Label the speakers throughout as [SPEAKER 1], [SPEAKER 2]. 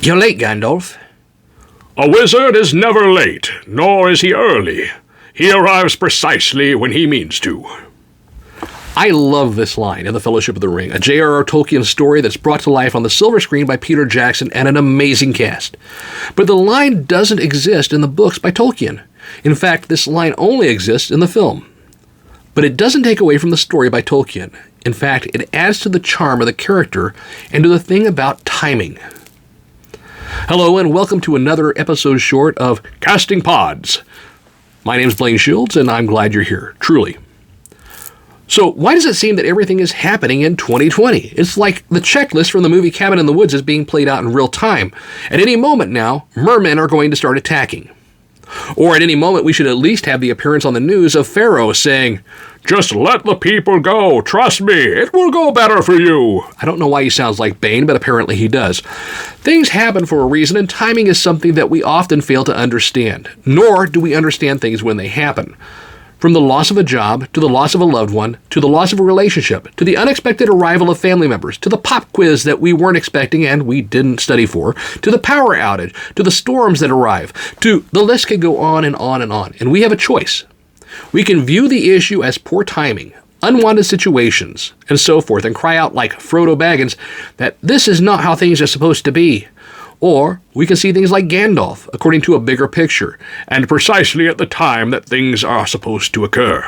[SPEAKER 1] You're late, Gandalf.
[SPEAKER 2] A wizard is never late, nor is he early. He arrives precisely when he means to.
[SPEAKER 1] I love this line in The Fellowship of the Ring, a J.R.R. Tolkien story that's brought to life on the silver screen by Peter Jackson and an amazing cast. But the line doesn't exist in the books by Tolkien. In fact, this line only exists in the film. But it doesn't take away from the story by Tolkien. In fact, it adds to the charm of the character and to the thing about timing. Hello and welcome to another episode short of Casting Pods. My name's Blaine Shields and I'm glad you're here, truly. So why does it seem that everything is happening in 2020? It's like the checklist from the movie Cabin in the Woods is being played out in real time. At any moment now, mermen are going to start attacking. Or at any moment we should at least have the appearance on the news of Pharaoh saying, "Just let the people go, trust me, it will go better for you." I don't know why he sounds like Bane, but apparently he does. Things happen for a reason, and timing is something that we often fail to understand. Nor do we understand things when they happen. From the loss of a job, to the loss of a loved one, to the loss of a relationship, to the unexpected arrival of family members, to the pop quiz that we weren't expecting and we didn't study for, to the power outage, to the storms that arrive, to the list could go on and on and on. And we have a choice. We can view the issue as poor timing, unwanted situations, and so forth, and cry out like Frodo Baggins that this is not how things are supposed to be. Or we can see things like Gandalf, according to a bigger picture, and precisely at the time that things are supposed to occur.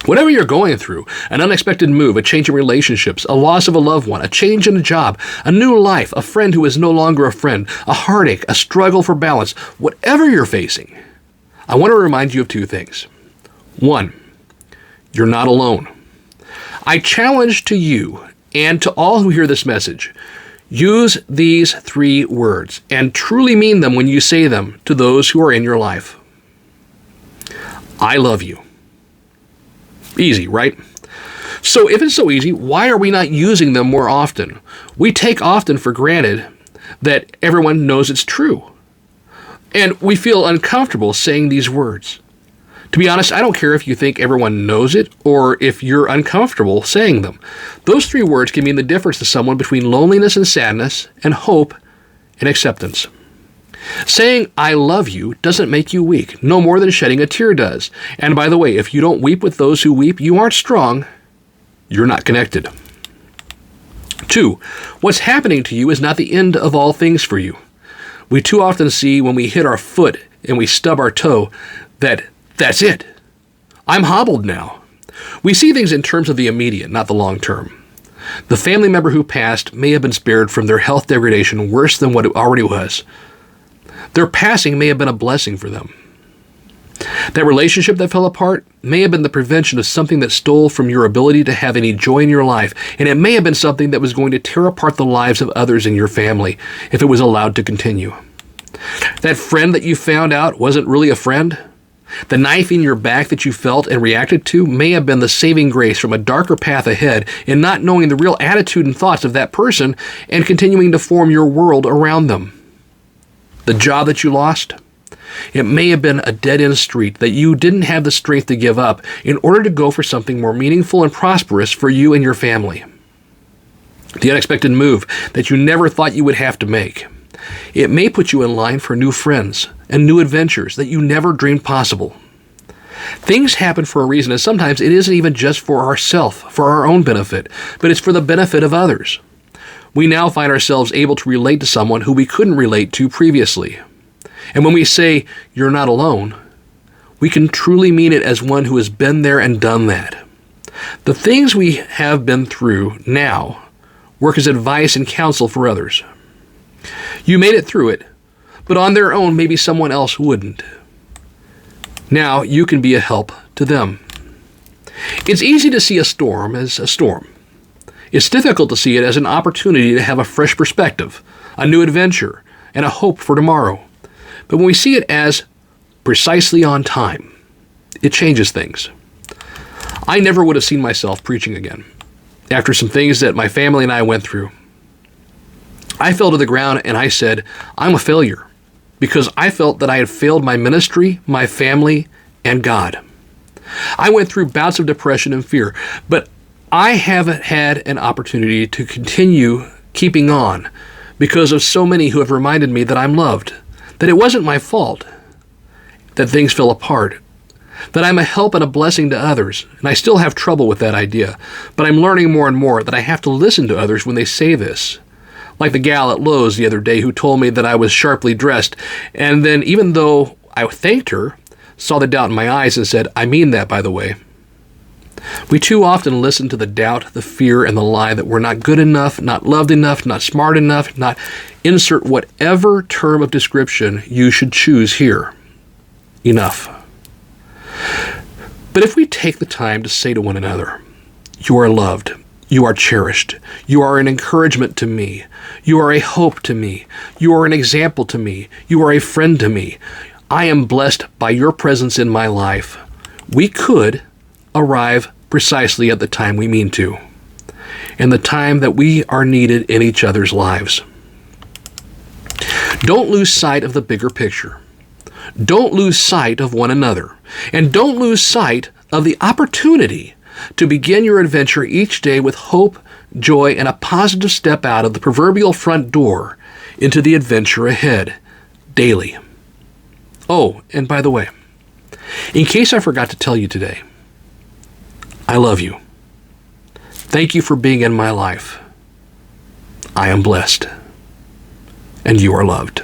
[SPEAKER 1] Whatever you're going through, an unexpected move, a change in relationships, a loss of a loved one, a change in a job, a new life, a friend who is no longer a friend, a heartache, a struggle for balance, whatever you're facing, I want to remind you of two things. One, you're not alone. I challenge to you and to all who hear this message, use these three words and truly mean them when you say them to those who are in your life. I love you. Easy, right? So if it's so easy, why are we not using them more often? We take often for granted that everyone knows it's true. And we feel uncomfortable saying these words. To be honest, I don't care if you think everyone knows it or if you're uncomfortable saying them. Those three words can mean the difference to someone between loneliness and sadness and hope and acceptance. Saying I love you doesn't make you weak, no more than shedding a tear does. And by the way, if you don't weep with those who weep, you aren't strong. You're not connected. Two, what's happening to you is not the end of all things for you. We too often see when we hit our foot and we stub our toe that's it. I'm hobbled now. We see things in terms of the immediate, not the long term. The family member who passed may have been spared from their health degradation worse than what it already was. Their passing may have been a blessing for them. That relationship that fell apart may have been the prevention of something that stole from your ability to have any joy in your life, and it may have been something that was going to tear apart the lives of others in your family if it was allowed to continue. That friend that you found out wasn't really a friend. The knife in your back that you felt and reacted to may have been the saving grace from a darker path ahead in not knowing the real attitude and thoughts of that person and continuing to form your world around them. The job that you lost, it may have been a dead-end street that you didn't have the strength to give up in order to go for something more meaningful and prosperous for you and your family. The unexpected move that you never thought you would have to make. It may put you in line for new friends and new adventures that you never dreamed possible. Things happen for a reason, and sometimes it isn't even just for ourselves, for our own benefit, but it's for the benefit of others. We now find ourselves able to relate to someone who we couldn't relate to previously. And when we say, "You're not alone," we can truly mean it as one who has been there and done that. The things we have been through now work as advice and counsel for others. You made it through it, but on their own, maybe someone else wouldn't. Now you can be a help to them. It's easy to see a storm as a storm. It's difficult to see it as an opportunity to have a fresh perspective, a new adventure, and a hope for tomorrow. But when we see it as precisely on time, it changes things. I never would have seen myself preaching again after some things that my family and I went through. I fell to the ground and I said, I'm a failure, because I felt that I had failed my ministry, my family, and God. I went through bouts of depression and fear, but I haven't had an opportunity to continue keeping on because of so many who have reminded me that I'm loved, that it wasn't my fault, that things fell apart, that I'm a help and a blessing to others, and I still have trouble with that idea, but I'm learning more and more that I have to listen to others when they say this. Like the gal at Lowe's the other day who told me that I was sharply dressed, and then even though I thanked her, saw the doubt in my eyes and said, "I mean that, by the way." We too often listen to the doubt, the fear, and the lie that we're not good enough, not loved enough, not smart enough, not insert whatever term of description you should choose here. Enough. But if we take the time to say to one another, "You are loved, you are cherished, you are an encouragement to me, you are a hope to me, you are an example to me, you are a friend to me, I am blessed by your presence in my life," we could arrive precisely at the time we mean to, and the time that we are needed in each other's lives. Don't lose sight of the bigger picture. Don't lose sight of one another, and don't lose sight of the opportunity to begin your adventure each day with hope, joy, and a positive step out of the proverbial front door into the adventure ahead, daily. Oh, and by the way, in case I forgot to tell you today, I love you. Thank you for being in my life. I am blessed, and you are loved.